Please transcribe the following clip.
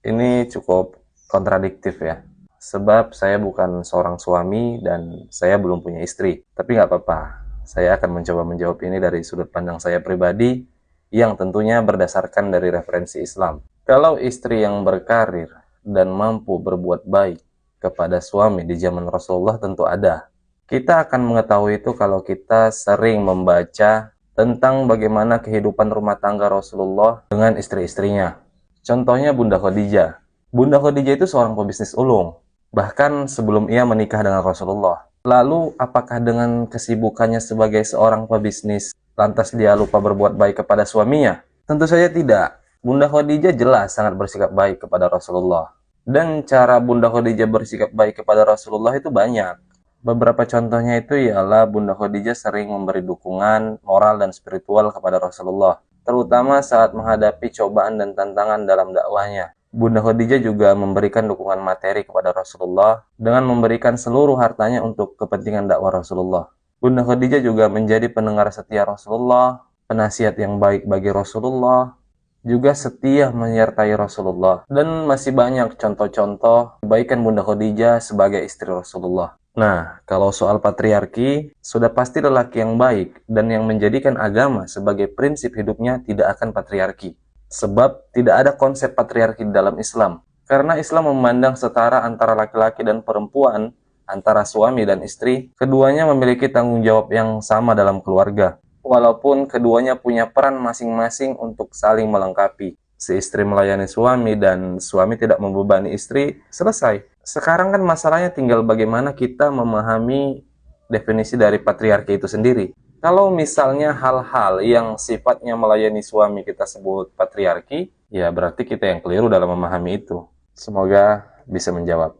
Ini cukup kontradiktif ya. Sebab saya bukan seorang suami dan saya belum punya istri. Tapi nggak apa-apa. Saya akan mencoba menjawab ini dari sudut pandang saya pribadi yang tentunya berdasarkan dari referensi Islam. Kalau istri yang berkarir dan mampu berbuat baik kepada suami di zaman Rasulullah tentu ada. Kita akan mengetahui itu kalau kita sering membaca tentang bagaimana kehidupan rumah tangga Rasulullah dengan istri-istrinya. Contohnya Bunda Khadijah. Bunda Khadijah itu seorang pebisnis ulung, bahkan sebelum ia menikah dengan Rasulullah. Lalu, apakah dengan kesibukannya sebagai seorang pebisnis, lantas dia lupa berbuat baik kepada suaminya? Tentu saja tidak. Bunda Khadijah jelas sangat bersikap baik kepada Rasulullah. Dan cara Bunda Khadijah bersikap baik kepada Rasulullah itu banyak. Beberapa contohnya itu ialah Bunda Khadijah sering memberi dukungan moral dan spiritual kepada Rasulullah, terutama saat menghadapi cobaan dan tantangan dalam dakwahnya. Bunda Khadijah juga memberikan dukungan materi kepada Rasulullah dengan memberikan seluruh hartanya untuk kepentingan dakwah Rasulullah. Bunda Khadijah juga menjadi pendengar setia Rasulullah, penasihat yang baik bagi Rasulullah, juga setia menyertai Rasulullah. Dan masih banyak contoh-contoh kebaikan Bunda Khadijah sebagai istri Rasulullah. Nah, kalau soal patriarki, sudah pasti lelaki yang baik dan yang menjadikan agama sebagai prinsip hidupnya tidak akan patriarki. Sebab tidak ada konsep patriarki dalam Islam. Karena Islam memandang setara antara laki-laki dan perempuan, antara suami dan istri, keduanya memiliki tanggung jawab yang sama dalam keluarga. Walaupun keduanya punya peran masing-masing untuk saling melengkapi. Si istri melayani suami dan suami tidak membebani istri, selesai. Sekarang kan masalahnya tinggal bagaimana kita memahami definisi dari patriarki itu sendiri. Kalau misalnya hal-hal yang sifatnya melayani suami kita sebut patriarki, ya berarti kita yang keliru dalam memahami itu. Semoga bisa menjawab.